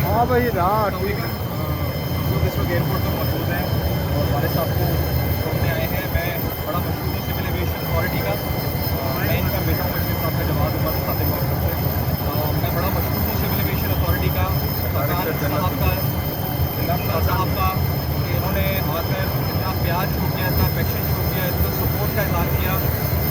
हाँ भाई रात लोग इस वक्त एयरपोर्ट पर मौजूद हैं और हमारे साथ को छोड़ने आए हैं। मैं बड़ा मशहूर हूँ सिविल एविएशन अथॉरिटी का। मैं इनका बेटा हूँ मशहूर साहब का जवाब उमर खाते हुआ करते हैं। मैं बड़ा मशहूर हूँ सिविल एविएशन अथॉरिटी का साहब का साहब का कि इन्होंने आकर इतना प्यार शो किया, इतना अफेक्शन शो किया, इतना सपोर्ट का इजहार किया,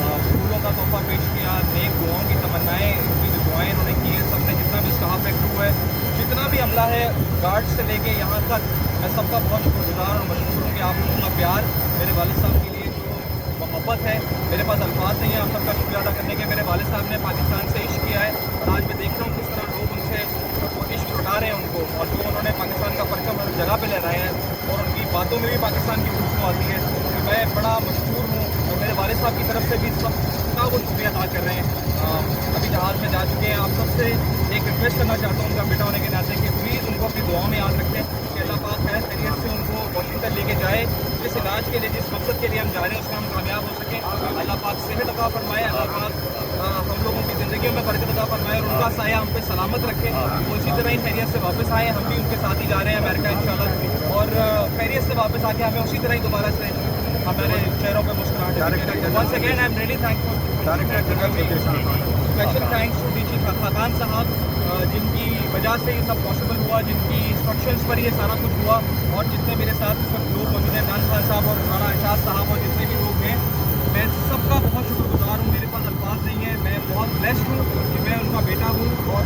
फूलों का तोहफा पेश किया, नेक दुआओं की तमन्नाएँ, उनकी जो दुआएँ इन्होंने की है, सबने जितना भी स्टाफ है, क्रू है, जितना भी अमला है, गार्ड से लेके यहाँ तक, मैं सबका बहुत शुक्रगुजार और मशहूर हूँ कि आप लोगों का प्यार मेरे वालिद साहब के लिए जो मोहब्बत है, मेरे पास अल्फाज नहीं है आप सबका शुक्रिया अदा करने के। मेरे वालिद साहब ने पाकिस्तान से इश्क किया है और आज मैं देख रहा हूँ किस तरह लोग उनसे वो इश्क लुटा रहे हैं उनको, और जो उन्होंने पाकिस्तान का परचम हर जगह पे लहराया है और उनकी बातों में भी पाकिस्तान की खुशबू आती है। तो मैं बड़ा मशहूर हूँ और मेरे वालिद साहब की तरफ से भी सबका वो शुक्रिया अदा कर रहे हैं। अभी जहाज़ में जा चुके हैं। आप सबसे एक रिक्वेस्ट करना चाहता हूँ उनका बेटा होने के नाते कि प्लीज़ उनको अपनी दुआओं में याद रखें कि अल्लाह पाक खैर खैरियत से उनको वाशिंगटन लेके जाए, जिस इलाज के लिए जिस मकसद के लिए हम जा रहे हैं उसमें हम कामयाब हो सकें। अल्लाह पाक सेहत अता फरमाए, अल्लाह पाक हम लोगों की ज़िंदगियों में बरकत अता फरमाए और उनका साया हम पे सलामत रखे। वो इसी तरह ही खैरियत से वापस आए, हम भी उनके साथ ही जा रहे हैं अमेरिका इंशाल्लाह, और खैरियत से वापस आके हमें उसी तरह ही दोबारा से हमारे चेहरों पर मुस्कुराहट। Once again I am really thankful. Special thanks to DG Khakan साहब जिनकी वजह से ये सब पॉसिबल हुआ, जिनकी इंस्ट्रक्शंस पर ये सारा कुछ हुआ, और जितने मेरे साथ इस वक्त लोग मौजूद हैं, नान खान साहब और राना इरशाद साहब और जितने भी लोग हैं, मैं सबका बहुत शुक्रगुजार हूँ। मेरे पास अल्फाज नहीं है, मैं बहुत ब्लेस्ड हूँ कि मैं उनका बेटा हूँ और